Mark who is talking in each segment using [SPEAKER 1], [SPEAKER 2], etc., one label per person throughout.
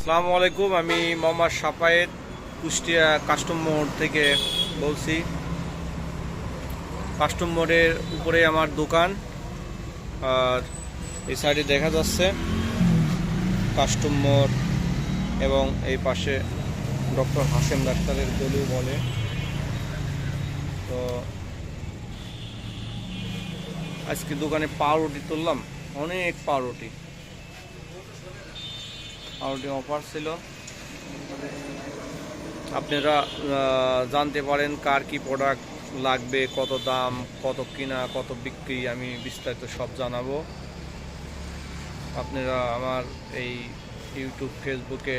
[SPEAKER 1] আসসালামু আলাইকুম। আমি মোহাম্মদ সাফায়েত কুষ্টিয়া কাস্টম মোড় থেকে বলছি। কাস্টম মোড়ের উপরে আমার দোকান, আর এই সাইডে দেখা যাচ্ছে কাস্টম মোড় এবং এই পাশে ডক্টর হাসেম ডাক্তারের গলি বলে। তো আজকে দোকানে পাউরুটি তুললাম, অনেক পাউরুটি অফার ছিল। আপনারা জানতে পারেন কার কি প্রোডাক্ট লাগবে, কত দাম, কত কিনা, কত বিক্রি, আমি বিস্তারিত সব জানাবো। আপনারা আমার এই ইউটিউব ফেসবুকে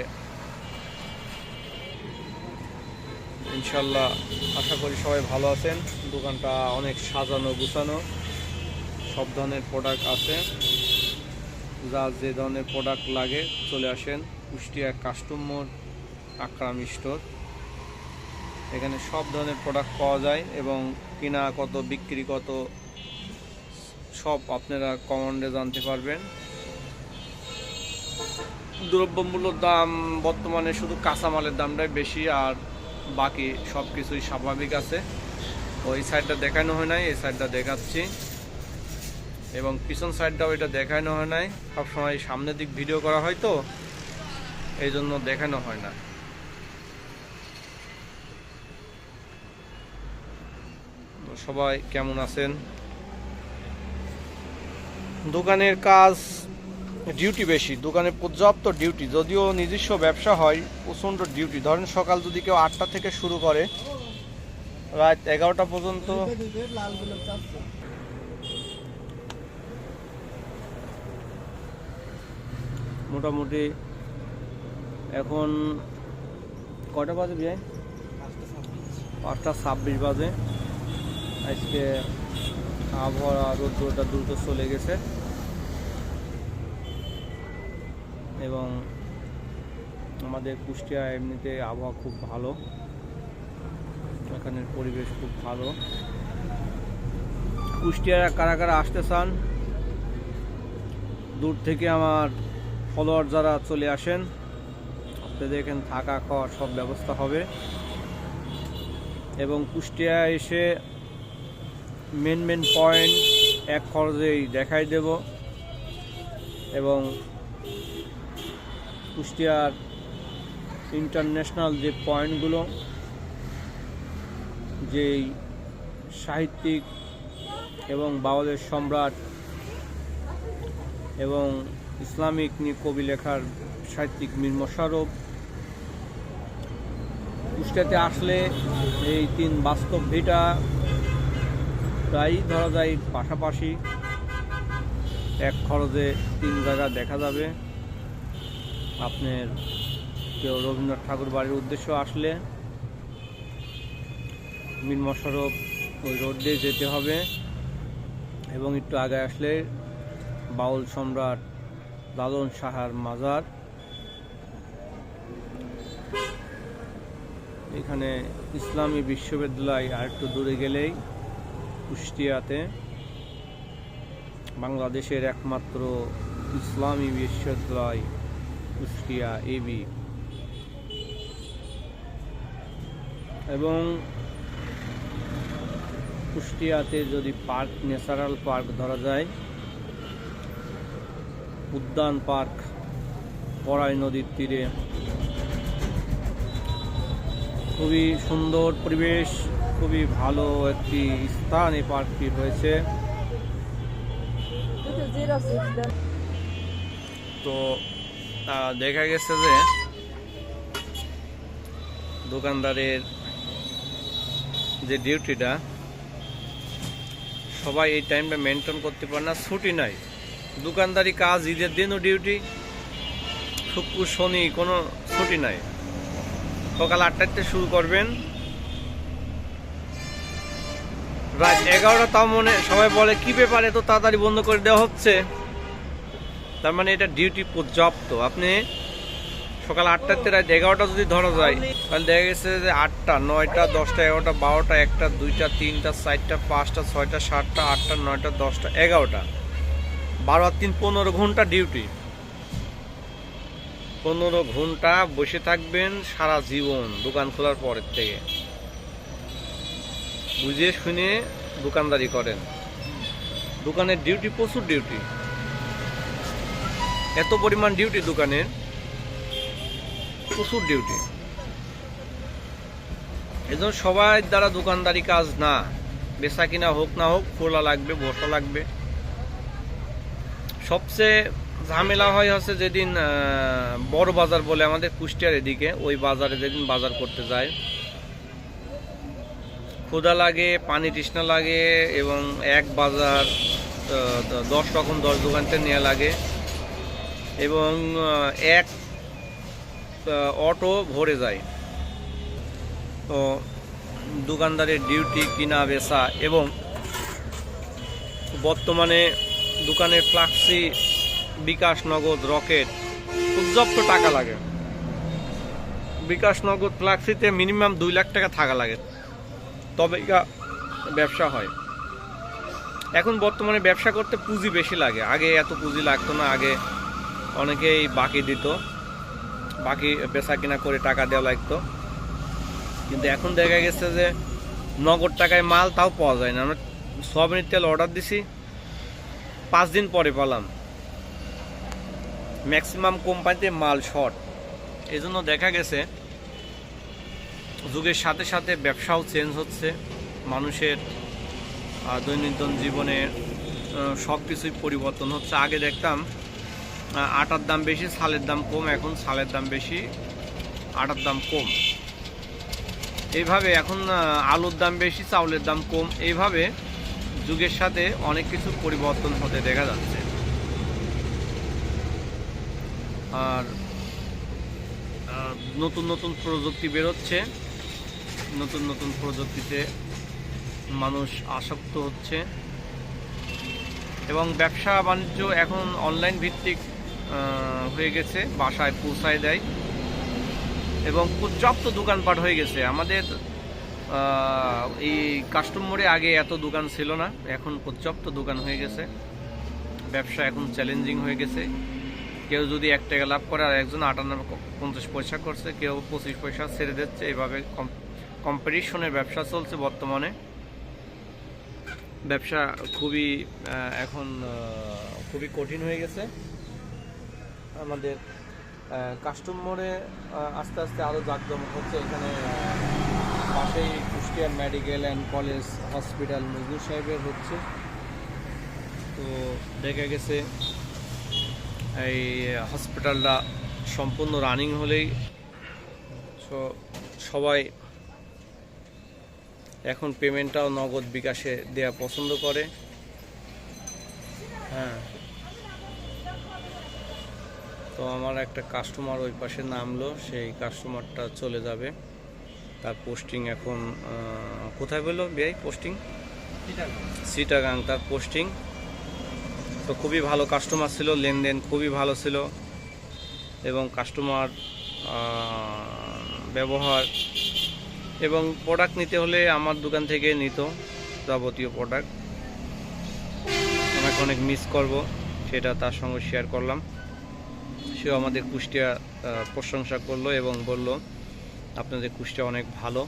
[SPEAKER 1] ইনশাল্লাহ আশা করি সবাই ভালো আছেন। দোকানটা অনেক সাজানো গুছানো, সব ধরনের প্রোডাক্ট আছে। যা যে ধরনের প্রোডাক্ট লাগে চলে আসেন কুষ্টিয়া কাস্টম মোড় আকরাম স্টোর। এখানে সব ধরনের প্রোডাক্ট পাওয়া যায় এবং কিনা কত বিক্রি কত সব আপনারা কমান্ডে জানতে পারবেন। দ্রব্যমূল্যর দাম বর্তমানে শুধু কাঁচামালের দামটাই বেশি, আর বাকি সব কিছুই স্বাভাবিক আছে। ওই সাইডটা দেখানো হয় নাই, এই সাইডটা দেখাচ্ছি, এবং পিছন সাইডটাও এটা দেখানো হয় নাই। সবসময় সামনের দিক ভিডিও করা হয় তো এই জন্য দেখানো হয় না। সবাই কেমন আছেন? দোকানের কাজ ডিউটি বেশি, দোকানে পর্যাপ্ত ডিউটি। যদিও নিজস্ব ব্যবসা হয়, প্রচণ্ড ডিউটি। ধরেন সকাল যদি কেউ 8টা থেকে শুরু করে রাত 11টা পর্যন্ত। মোটামুটি এখন কয়টা বাজে ভাই? 5:26 বাজে। আজকে আবহাওয়া রোদ্রটা দ্রুত চলে গেছে এবং আমাদের কুষ্টিয়া এমনিতে আবহাওয়া খুব ভালো, এখানের পরিবেশ খুব ভালো। কুষ্টিয়া কারা কারা আসতে চান, দূর থেকে আমার ফলোয়ার যারা চলে আসেন, আপনাদের এখানে থাকা খাওয়ার সব ব্যবস্থা হবে। এবং কুষ্টিয়া এসে মেন পয়েন্ট এক খরচেই দেখাই দেব। এবং কুষ্টিয়ার ইন্টারন্যাশনাল যে পয়েন্টগুলো, যেই সাহিত্যিক এবং বাউলের সম্রাট এবং ইসলামিক নিয়ে কবি লেখার সাহিত্যিক মীর মোশাররফ, কুষ্টিয়াতে আসলে এই 3 বাস্তব ভিটা প্রায় ধরা যায় পাশাপাশি, এক খরচে 3 জায়গা দেখা যাবে। আপনার কেউ রবীন্দ্রনাথ ঠাকুর বাড়ির উদ্দেশ্য আসলে মীর মোশাররফ ওই রোড দিয়ে যেতে হবে, এবং একটু আগে আসলে বাউল সম্রাট লালন সাহার মাজার। এখানে ইসলামী বিশ্ববিদ্যালয় আর একটু দূরে গেলেই কুষ্টিয়াতে বাংলাদেশের একমাত্র ইসলামী বিশ্ববিদ্যালয় কুষ্টিয়া এবি। এবং কুষ্টিয়াতে যদি পার্ক, ন্যাচারাল পার্ক ধরা যায়, উদ্যান পার্ক পড়াই নদীর তীরে, খুবই সুন্দর পরিবেশ, খুবই ভালো একটি স্থান এই পার্কটি রয়েছে। তো দেখা গেছে যে দোকানদারের যে ডিউটিটা সবাই এই টাইমটা মেনটেন করতে পারে না, ছুটি নাই। দোকানদারি কাজ, ঈদের দিনও ডিউটি, শুক্র শনি কোনো ছুটি নাই। সকাল 8টাতে শুরু করবেন, রাত 11টা। তাও মনে সবাই বলে কি ব্যাপারে তো তাড়াতাড়ি বন্ধ করে দেওয়া হচ্ছে, তার মানে এটা ডিউটি পর্যাপ্ত। আপনি সকাল 8টাতে রাত 11টা যদি ধরা যায়, তাহলে দেখা গেছে যে 8টা, 9টা, 10টা, 11টা, 12টা, 1টা, 2টা, 3টা, 4টা, 5টা, 6টা, 7টা, 8টা, 9টা, 10টা, 11টা, 12 আর 3 15 ঘন্টা ডিউটি। 15 ঘন্টা বসে থাকবেন সারা জীবন দোকান খোলার পরের থেকে। বুঝে শুনে দোকানদারি করেন। দোকানের ডিউটি, প্রচুর ডিউটি, এত পরিমাণ ডিউটি দোকানের, প্রচুর ডিউটি। এজন্য সবাই দ্বারা দোকানদারি কাজ না, বেচা কিনা হোক না হোক খোলা লাগবে, বসা লাগবে। সবচেয়ে ঝামেলা হয় হচ্ছে যেদিন বড় বাজার বলে আমাদের কুষ্টিয়ার এদিকে, ওই বাজারে যেদিন বাজার করতে যায়, ক্ষুধা লাগে, পানি তৃষ্ণা লাগে, এবং এক বাজার 10 রকম 10 দোকানতে নেওয়া লাগে, এবং এক অটো ভরে যায়। তো দোকানদারের ডিউটি কিনা বেচা, এবং বর্তমানে দোকানের ফ্লাক্সি, বিকাশ নগদ, রকেট পর্যাপ্ত টাকা লাগে। বিকাশ নগদ ফ্লাক্সিতে মিনিমাম 2 লাখ টাকা থাকা লাগে, তবে ব্যবসা হয়। এখন বর্তমানে ব্যবসা করতে পুঁজি বেশি লাগে, আগে এত পুঁজি লাগতো না। আগে অনেকেই বাকি দিত, বাকি বেচা কিনা করে টাকা দেওয়া লাগতো। কিন্তু এখন দেখা গেছে যে নগদ টাকায় মাল তাও পাওয়া যায় না। আমরা সয়াবিনের তেল অর্ডার দিছি, 5 দিন পরে পেলাম। ম্যাক্সিমাম কোম্পানিতে মাল শর্ট। এই জন্য দেখা গেছে যুগের সাথে সাথে ব্যবসাও চেঞ্জ হচ্ছে। মানুষের দৈনন্দিন জীবনে সব কিছুই পরিবর্তন হচ্ছে। আগে দেখতাম আটার দাম বেশি, চালের দাম কম। এখন চালের দাম বেশি, আটার দাম কম। এইভাবে এখন আলুর দাম বেশি, চাউলের দাম কম। এইভাবে যুগের সাথে অনেক কিছু পরিবর্তন হতে দেখা যাচ্ছে। আর নতুন নতুন প্রযুক্তি বেরোচ্ছে, নতুন নতুন প্রযুক্তিতে মানুষ আসক্ত হচ্ছে, এবং ব্যবসা বাণিজ্য এখন অনলাইন ভিত্তিক হয়ে গেছে। বাসায় পৌঁছায় দেয়, এবং পর্যাপ্ত দোকানপাট হয়ে গেছে। আমাদের এই কাস্টম মোড়ে আগে এত দোকান ছিল না, এখন পর্যাপ্ত দোকান হয়ে গেছে। ব্যবসা এখন চ্যালেঞ্জিং হয়ে গেছে। কেউ যদি 1 টাকা লাভ করে আর একজন 58-50 পয়সা করছে, কেউ 25 পয়সা ছেড়ে দিচ্ছে। এইভাবে কম্পিটিশনের ব্যবসা চলছে বর্তমানে। ব্যবসা এখন খুবই কঠিন হয়ে গেছে। আমাদের কাস্টম মোড়ে আস্তে আস্তে আরও জাঁকজমক হচ্ছে। এখানে পাশেই Kushtia medical and college hospital Nazrul সাহেবের হচ্ছে। তো দেখা গেছে এই হসপিটালটা সম্পূর্ণ রানিং হলেই সবাই এখন পেমেন্টটাও নগদ বিকাশে দেওয়া পছন্দ করে। হ্যাঁ, তো আমার একটা কাস্টমার ওই পাশে নামলো, সেই কাস্টমারটা চলে যাবে। তার পোস্টিং এখন কোথায় বললো ভাই? পোস্টিং চিটাগাং, তার পোস্টিং। তো খুবই ভালো কাস্টমার ছিল, লেনদেন খুবই ভালো ছিল, এবং কাস্টমার ব্যবহার এবং প্রোডাক্ট নিতে হলে আমার দোকান থেকে নিত যাবতীয় প্রোডাক্ট। আমাকে অনেক মিস করব, সেটা তার সঙ্গে শেয়ার করলাম। সেও আমাদের কুষ্টিয়া প্রশংসা করলো এবং বলল আপনাদের কুষ্টিয়া অনেক ভালো,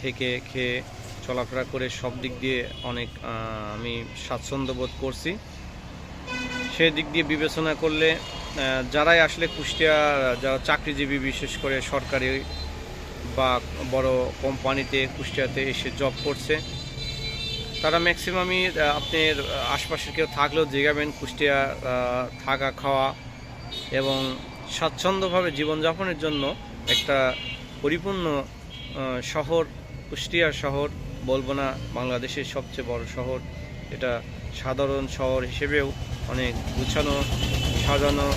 [SPEAKER 1] থেকে খেয়ে চলাফেরা করে সব দিক দিয়ে অনেক আমি স্বাচ্ছন্দ্য বোধ করছি। সেই দিক দিয়ে বিবেচনা করলে যারাই আসলে কুষ্টিয়া, যারা চাকরিজীবী, বিশেষ করে সরকারি বা বড় কোম্পানিতে কুষ্টিয়াতে এসে জব করছে, তারা ম্যাক্সিমামই আপনার আশপাশের কেউ থাকলেও জিগাবেন কুষ্টিয়া থাকা, খাওয়া এবং স্বাচ্ছন্দ্যভাবে জীবনযাপনের জন্য একটা পরিপূর্ণ শহর। কুষ্টিয়া শহর বলবো না, বাংলাদেশের সবচেয়ে বড় শহর। এটা সাধারণ শহর হিসেবেও অনেক গুছানো, সাজানো,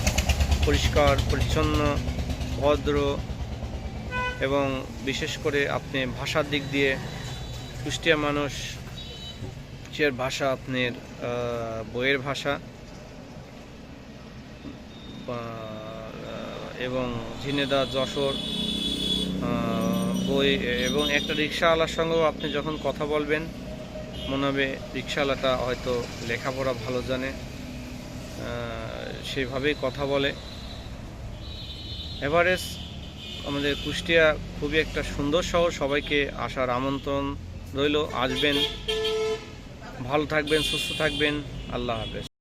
[SPEAKER 1] পরিষ্কার পরিচ্ছন্ন, ভদ্র, এবং বিশেষ করে আপনি ভাষার দিক দিয়ে কুষ্টিয়া মানুষের ভাষা আপনার বইয়ের ভাষা, এবং ঝিনেদা, যশোর বই। এবং একটা রিক্সাওয়ালার সঙ্গেও আপনি যখন কথা বলবেন, মনে হবে রিক্সাওয়ালাটা হয়তো লেখাপড়া ভালো জানে, সেইভাবেই কথা বলে। এভারেস্ট আমাদের কুষ্টিয়া খুবই একটা সুন্দর শহর, সবাইকে আসার আমন্ত্রণ রইল, আসবেন, ভালো থাকবেন, সুস্থ থাকবেন, আল্লাহ হাফেজ।